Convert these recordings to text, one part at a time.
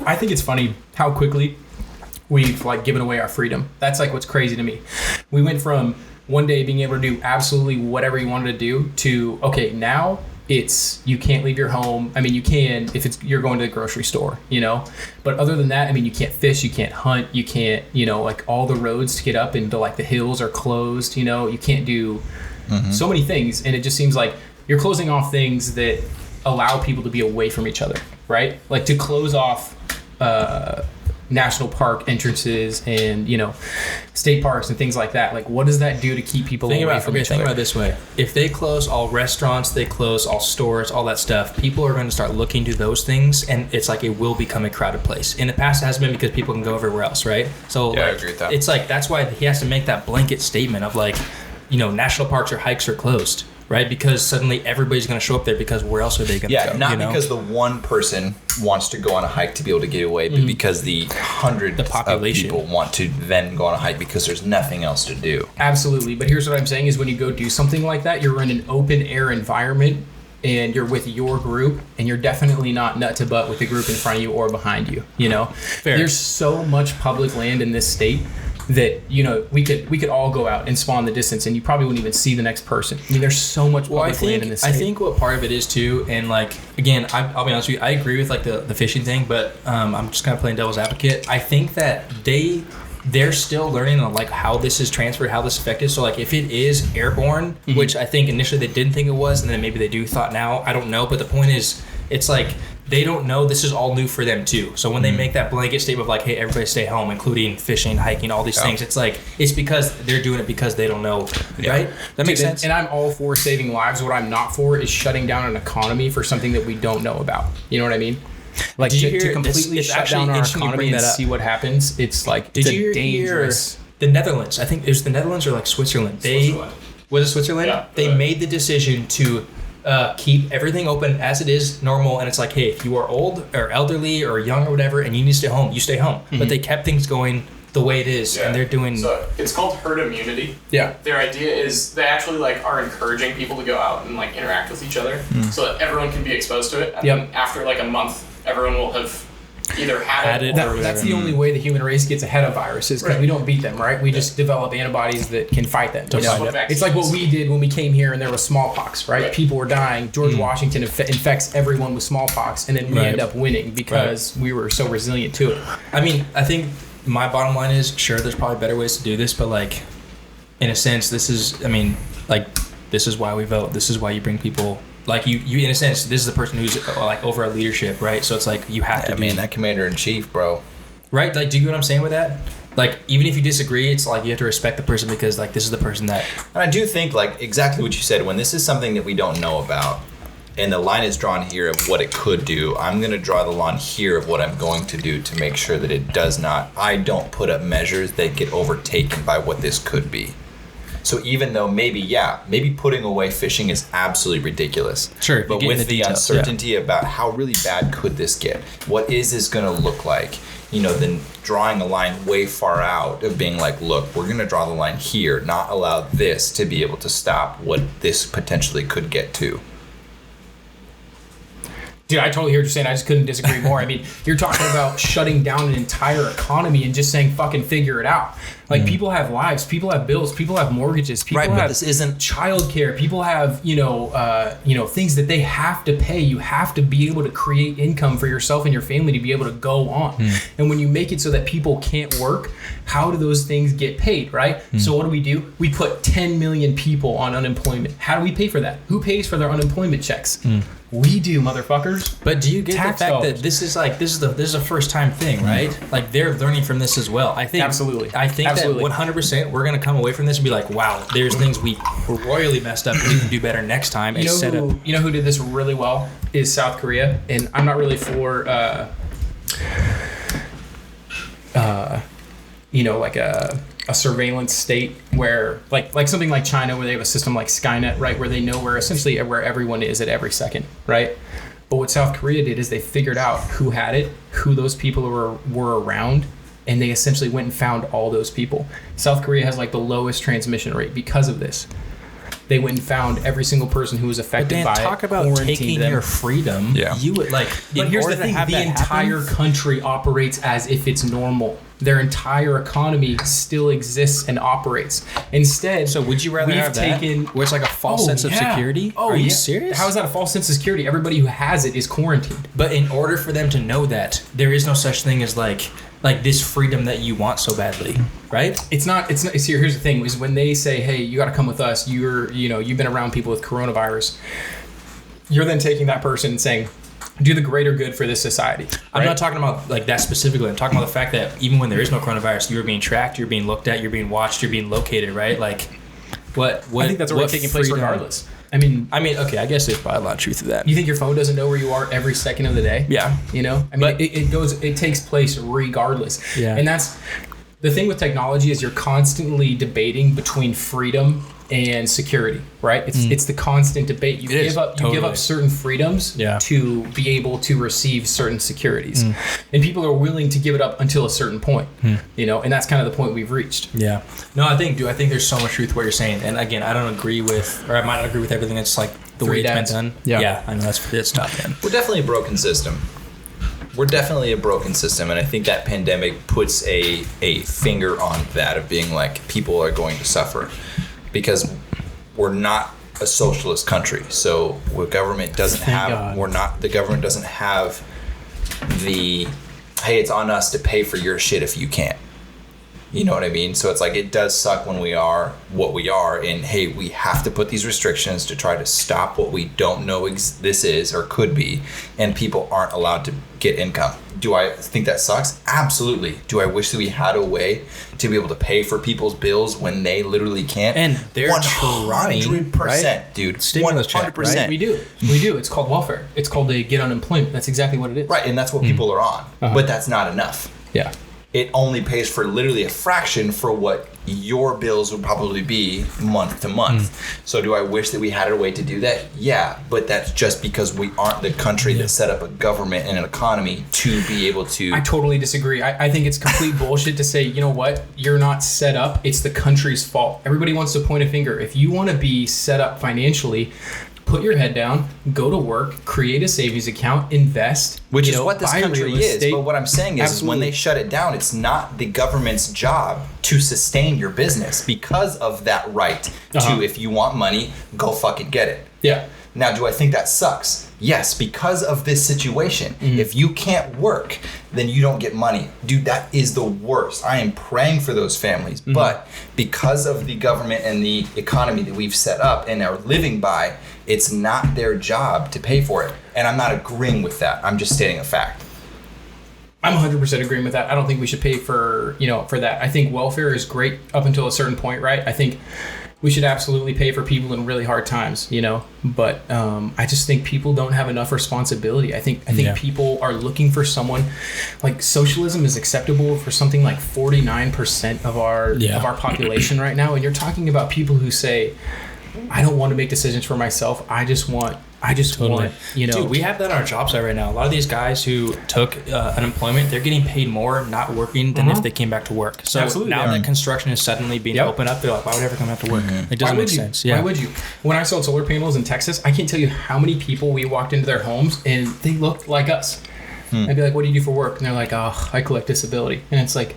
I think it's funny how quickly we've like given away our freedom. That's like what's crazy to me. We went from one day being able to do absolutely whatever you wanted to do to, okay, now it's, you can't leave your home. I mean, you can if it's, you're going to the grocery store, you know, but other than that, I mean, you can't fish, you can't hunt, you can't, you know, like all the roads to get up into like the hills are closed, you know, you can't do so many things. And it just seems like you're closing off things that allow people to be away from each other, right? Like to close off, national park entrances and, you know, state parks and things like that. Like, what does that do to keep people away from each other? Think about it this way. If they close all restaurants, they close all stores, all that stuff, people are going to start looking to those things, and it's like it will become a crowded place. In the past, it has been because people can go everywhere else, right? So yeah, like, I agree with that. It's like, that's why he has to make that blanket statement of like, you know, national parks or hikes are closed, right? Because suddenly everybody's going to show up there because where else are they going to go? Yeah, not you know? because the one person wants to go on a hike to be able to get away, but because the hundreds of people want to then go on a hike because there's nothing else to do. Absolutely. But here's what I'm saying is when you go do something like that, you're in an open air environment and you're with your group, and you're definitely not nut to butt with the group in front of you or behind you, you know? Fair. There's so much public land in this state that, you know, we could all go out and spawn the distance and you probably wouldn't even see the next person. I mean, there's so much public land in this state. I think what part of it is too, and like, again, I'll be honest with you, I agree with like the fishing thing, but I'm just kind of playing devil's advocate. I think that they're still learning on like how this is transferred, how this is affected. So like if it is airborne, which I think initially they didn't think it was, and then maybe they do thought now, I don't know. But the point is, it's like, they don't know, this is all new for them too. So when they make that blanket statement of like, hey, everybody stay home, including fishing, hiking, all these things, it's like, it's because they're doing it because they don't know, right? That makes sense. And I'm all for saving lives. What I'm not for is shutting down an economy for something that we don't know about. You know what I mean? Like to completely shut down our economy and see what happens. It's like, did you hear the Netherlands? I think it was the Netherlands or like Switzerland. Was it Switzerland? Yeah. They made the decision to keep everything open as it is normal, and it's like, hey, if you are old or elderly or young or whatever and you need to stay home, you stay home. But they kept things going the way it is, and they're doing... So it's called herd immunity. Yeah. Their idea is they actually like are encouraging people to go out and like interact with each other so that everyone can be exposed to it. And then after like a month, everyone will have either had it or that's the only way the human race gets ahead of viruses, because we don't beat them, right? We just develop antibodies that can fight them. You know? It's like what we did when we came here and there was smallpox, right? People were dying. George Washington infects everyone with smallpox, and then we end up winning because we were so resilient to it. I mean, I think my bottom line is, sure, there's probably better ways to do this, but like, in a sense, this is, I mean, like, this is why we vote. This is why you bring people... Like you in a sense, this is the person who's like over our leadership, right? So it's like you have to. I mean, that commander-in-chief, bro. Right? Like, do you get what I'm saying with that? Like, even if you disagree, it's like you have to respect the person because like this is the person that. And I do think like exactly what you said. When this is something that we don't know about, and the line is drawn here of what it could do, I'm going to draw the line here of what I'm going to do to make sure that it does not. I don't put up measures that get overtaken by what this could be. So even though maybe putting away fishing is absolutely ridiculous. Sure. But with the uncertainty about how really bad could this get, what is this going to look like? You know, then drawing a line way far out of being like, look, we're going to draw the line here, not allow this to be able to stop what this potentially could get to. Dude, I totally hear what you're saying. I just couldn't disagree more. I mean, you're talking about shutting down an entire economy and just saying fucking figure it out. Like people have lives, people have bills, people have mortgages, people have but this isn't childcare, people have things that they have to pay. You have to be able to create income for yourself and your family to be able to go on. And when you make it so that people can't work, how do those things get paid, right? So what do? We put 10 million people on unemployment. How do we pay for that? Who pays for their unemployment checks? We do, motherfuckers. But do you get Tax the fact dollars. that this is a first time thing, right? Like they're learning from this as well. I think Absolutely. I think that 100% we're gonna come away from this and be like, wow, there's things we royally messed up and we can do better next time. You know who did this really well is South Korea, and I'm not really for like a surveillance state where like something like China, where they have a system like Skynet, right, where they know where everyone is at every second, right? But what South Korea did is they figured out who had it, who those people were around, and they essentially went and found all those people. South Korea has like the lowest transmission rate because of this. They went and found every single person who was affected by it. Talk about quarantined taking them. your freedom. Yeah. You would like. But here's the thing: the entire country operates as if it's normal. Their entire economy still exists and operates. Instead, So would you rather we've have that, taken where it's like a false sense of security? Oh, Are you yeah. serious? How is that a false sense of security? Everybody who has it is quarantined. But in order for them to know that, there is no such thing as like this freedom that you want so badly, right? It's not. See, here's the thing: is when they say, "Hey, you got to come with us." You've been around people with coronavirus. You're then taking that person and saying, "Do the greater good for this society." I'm right? not talking about like that specifically. I'm talking about the fact that even when there is no coronavirus, you're being tracked, you're being looked at, you're being watched, you're being located, right? Like, what? I think that's already taking place freedom- regardless. I mean, okay, I guess there's probably a lot of truth to that. you think your phone doesn't know where you are every second of the day? Yeah. You know, I mean, But- it takes place regardless. Yeah. And that's the thing with technology is you're constantly debating between freedom and security, right? It's the constant debate. You It is, give up totally. certain freedoms Yeah. to be able to receive certain securities, and people are willing to give it up until a certain point. You know, and that's kind of the point we've reached. Yeah. No, I think there's so much truth to what you're saying. And again, I don't agree with, or I might not agree with everything that's like the Three way it's dads. been done. Yeah. I know that's tough, man. We're definitely a broken system. We're definitely a broken system, and I think that pandemic puts a finger on that of being like people are going to suffer because we're not a socialist country. So the government doesn't Thank have God. the government doesn't have the hey, it's on us to pay for your shit if you can't. You know what I mean? So it's like it does suck when we are what we are, and hey, we have to put these restrictions to try to stop what we don't know this is or could be, and people aren't allowed to get income. Do I think that sucks? Absolutely. Do I wish that we had a way to be able to pay for people's bills when they literally can't? And they're 100%, trying, dude. Stimulus check, 100%. right? We do. It's called welfare. It's called they get unemployment. That's exactly what it is. Right, and that's what people are on. But that's not enough. Yeah. It only pays for literally a fraction for what your bills would probably be month to month. So do I wish that we had a way to do that? Yeah, but that's just because we aren't the country that set up a government and an economy to be able to... I totally disagree. I think it's complete bullshit to say, you know what, you're not set up. It's the country's fault. Everybody wants to point a finger. If you want to be set up financially, put your head down, go to work, create a savings account, invest. Which is what this buy country real is. estate. But what I'm saying is when they shut it down, it's not the government's job to sustain your business because of that right to, if you want money, go fucking get it. Yeah. Now, do I think that sucks? Yes, because of this situation. If you can't work, then you don't get money. Dude, that is the worst. I am praying for those families. But because of the government and the economy that we've set up and are living by, it's not their job to pay for it. And I'm not agreeing with that. I'm just stating a fact. I'm 100% agreeing with that. I don't think we should pay for that. I think welfare is great up until a certain point, right? I think we should absolutely pay for people in really hard times, but I just think people don't have enough responsibility. I think people are looking for someone like socialism is acceptable for something like 49% of our population right now. And you're talking about people who say, I don't want to make decisions for myself. I just want, Dude, we have that on our job site right now. A lot of these guys who took unemployment, they're getting paid more not working than if they came back to work. So Absolutely, now that construction is suddenly being opened up, they're like, why would I ever come back to work? It doesn't make sense. Why would you? When I sold solar panels in Texas, I can't tell you how many people we walked into their homes and they looked like us. I'd be like, what do you do for work? And they're like, oh, I collect disability. And it's like,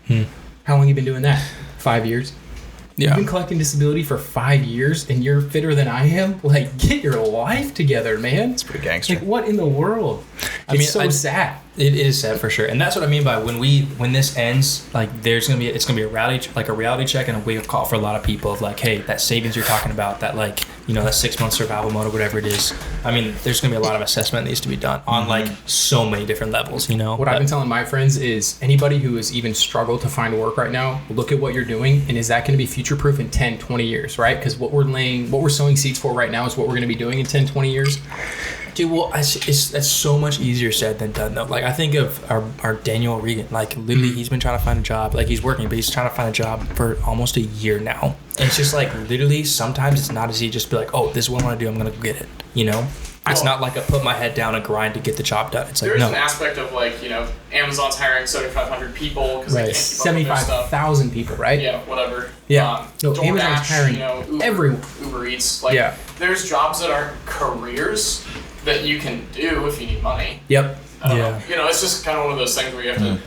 how long have you been doing that? 5 years? You've been collecting disability for 5 years and you're fitter than I am? Like, get your life together, man. It's pretty gangster. Like, what in the world? It's so sad. It is sad for sure, and that's what I mean by when this ends, like it's gonna be a reality check and a wake up call for a lot of people of like, hey, that savings you're talking about, that that 6 month survival mode or whatever it is. I mean, there's gonna be a lot of assessment that needs to be done on like so many different levels. What I've been telling my friends is anybody who has even struggled to find work right now, look at what you're doing, and is that going to be future proof in 10, 20 years, right? Because what we're sowing seeds for right now is what we're going to be doing in 10, 20 years. Dude, well, that's so much easier said than done, though. Like, I think of our Daniel Regan. Like, literally, he's been trying to find a job. Like, he's working, but he's trying to find a job for almost a year now. And it's just like, literally, sometimes it's not as easy just be like, oh, this is what I want to do. I'm going to go get it, It's not like a put my head down and grind to get the job done. It's like, There's no. an aspect of like, Amazon's hiring 7,500 people because they Right. can't keep up with their stuff. 75,000 people, right? Yeah, whatever. Yeah. No, DoorDash, Amazon's hiring everyone. Uber Eats. Like, Yeah. there's jobs that aren't careers that you can do if you need money. Yep. I don't know. It's just kind of one of those things where you have to.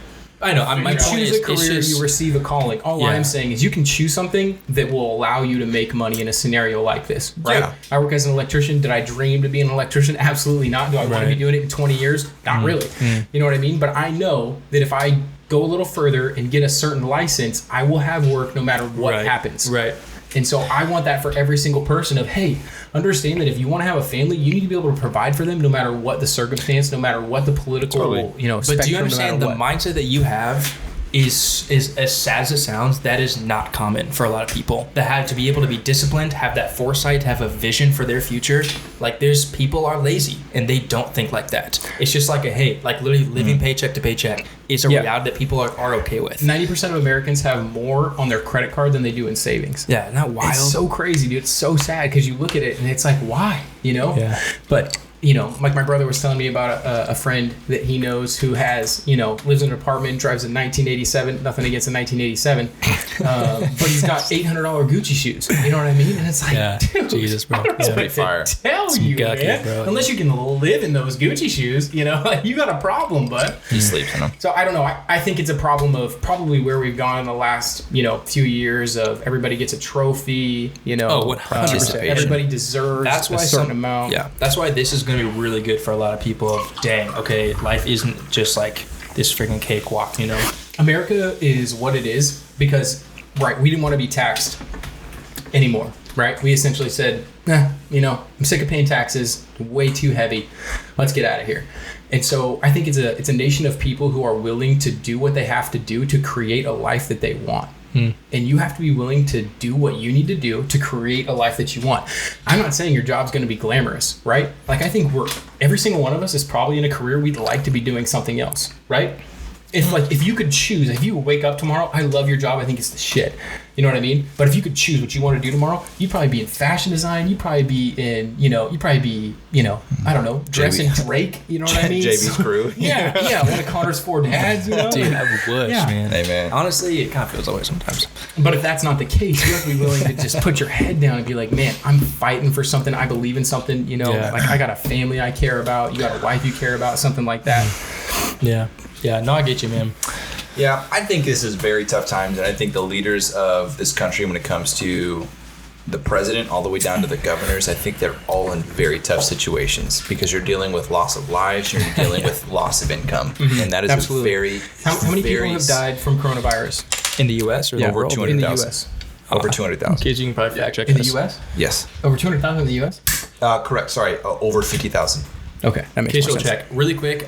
I know. My You point choose is, a career, it's just, you receive a calling. All Yeah. I'm saying is you can choose something that will allow you to make money in a scenario like this, right? Yeah. I work as an electrician. Did I dream to be an electrician? Absolutely not. Do I want to be Right. doing it in 20 years? Not really. You know what I mean? But I know that if I go a little further and get a certain license, I will have work no matter what happens. Right. And so I want that for every single person of, hey, understand that if you want to have a family, you need to be able to provide for them no matter what the circumstance, no matter what the political, spectrum, But do you no understand matter the what. mindset that you have is as sad as it sounds, that is not common for a lot of people. That have to be able to be disciplined, have that foresight, have a vision for their future. Like there's people are lazy and they don't think like that. It's just like literally living paycheck to paycheck is a reality that people are okay with. 90% of Americans have more on their credit card than they do in savings. Yeah, isn't that wild? It's so crazy, dude. It's so sad because you look at it and it's like, why? Yeah. But, like my brother was telling me about a friend that he knows who has, lives in an apartment, drives a 1987, nothing against a 1987, but he's got $800 Gucci shoes. You know what I mean? And it's like, dude, Jesus, bro. I don't know Yeah. what to Fire. tell you, gucky, man. bro. Unless you can live in those Gucci shoes, you got a problem, bud. He sleeps in them. So I don't know. I think it's a problem of probably where we've gone in the last, few years of everybody gets a trophy, Oh, 100%. Participation. everybody deserves That's why a certain amount. Yeah, that's why this is going to be really good for a lot of people. Of, dang, okay, life isn't just like this freaking cakewalk, America is what it is because, we didn't want to be taxed anymore, right? We essentially said, I'm sick of paying taxes, way too heavy. Let's get out of here. And so I think it's a nation of people who are willing to do what they have to do to create a life that they want. And you have to be willing to do what you need to do to create a life that you want. I'm not saying your job's going to be glamorous, right? Like I think every single one of us is probably in a career we'd like to be doing something else, right? If you could choose, if you wake up tomorrow, I love your job, I think it's the shit. You know what I mean? But if you could choose what you want to do tomorrow, you'd probably be in fashion design, you'd probably be in, I don't know, dressing Drake, you know what I mean? JB's crew. Yeah, one of Connor's four dads, Dude, I wish, Yeah. man. Hey, man. Honestly, it kind of feels that way sometimes. But if that's not the case, you have to be willing to just put your head down and be like, man, I'm fighting for something. I believe in something, Yeah. like I got a family I care about. You got a wife you care about, something like that. Yeah. Yeah, no, I get you, man. Yeah, I think this is very tough times, and I think the leaders of this country, when it comes to the president all the way down to the governors, I think they're all in very tough situations because you're dealing with loss of lives, you're dealing with loss of income, and that is Absolutely. a very How many people very have died from coronavirus? In the U.S. or the over world? 200,000. In the U.S. Over 200,000. Kids, you can probably fact check In the this. U.S.? Yes. Over 200,000 in the U.S.? Correct. Sorry. Over 50,000. Okay, that makes Case more we'll sense. check. Really quick,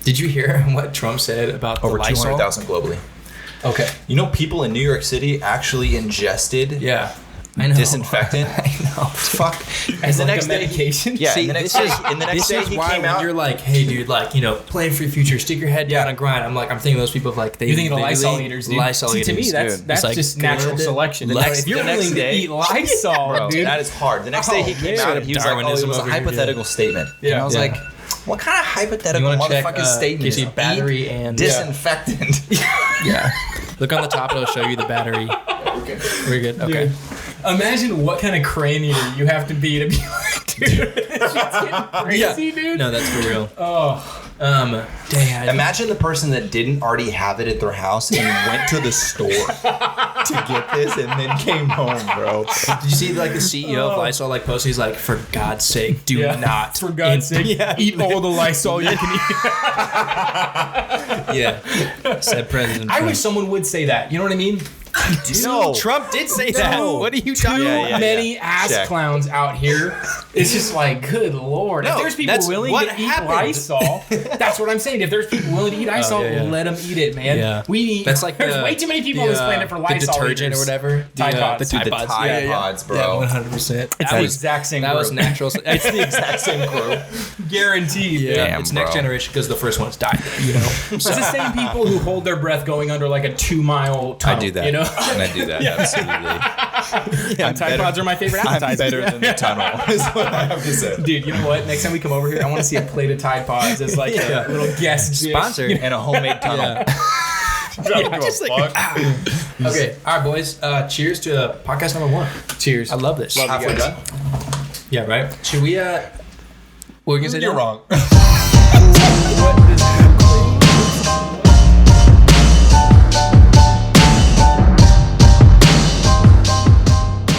did you hear what Trump said about Over the Lysol? 200,000 globally. Okay. You know, people in New York City actually ingested Yeah. I know. disinfectant. I know. Fuck. As the like next a day- medication? Yeah. See, and the next this day, and the next This day is he why came when out. you're like, hey, dude, plan for your future, stick your head down and grind. I'm thinking those people like they. You think of the they Lysol really- eaters, dude. Lysol See, eaters. to me, that's dude. It's like just natural good. selection. Next- If you're the next willing to day- eat Lysol, Bro, dude. that is hard. The next day he came man. out and he was like, oh, it Darwinism was a over here, hypothetical statement. Yeah. And I was Yeah. like, what kind of hypothetical You wanna check, motherfucking statement is Casey, battery eat and- disinfectant? Yeah. Look on the top; it'll show you the battery. We're good. Okay. Dude, imagine what kind of crane eater you have to be be like, dude, this shit's getting crazy, dude. No, that's for real. Oh, Dang. Imagine the person that didn't already have it at their house and went to the store to get this and then came home, bro. Did you see like the CEO of Lysol post? He's like, for God's sake, do not. For God's sake, eat all the Lysol you can eat. Yeah. Said President I Trump. wish someone would say that. You know what I mean? No. Trump did say that. No. What are you Too talking about? many ass Check. clowns out here. It's just like, good lord. No, if there's people that's willing what to eat happened. Lysol, that's what I'm saying. If there's people willing to eat Lysol, yeah. let them eat it, man. Yeah. We need. That's like there's the- way too many people on this planet for the Lysol detergent eaters. or whatever. Tide Pods. Dude, the Pods. Tide Yeah, yeah. Pods, bro. Yeah, 100%. It's That the was exact same that group. was natural. It's the exact same group. Guaranteed. Yeah, Damn, it's bro. next generation because the first one's died. You know. It's the same people who hold their breath going under like a 2-mile tunnel. I do that. You know? And I do that, absolutely. Yeah, Tide Pods are my favorite appetizer. I'm better than the tunnel, is what I have to say. Dude, you know what? Next time we come over here, I want to see a plate of Tide Pods as like a little guest dish. Sponsor. And a homemade tunnel. Okay, all right, boys. Cheers to podcast number 1. Cheers. I love this. Halfway done? Yeah, right. Should we? What were you gonna say? You're Dylan? wrong.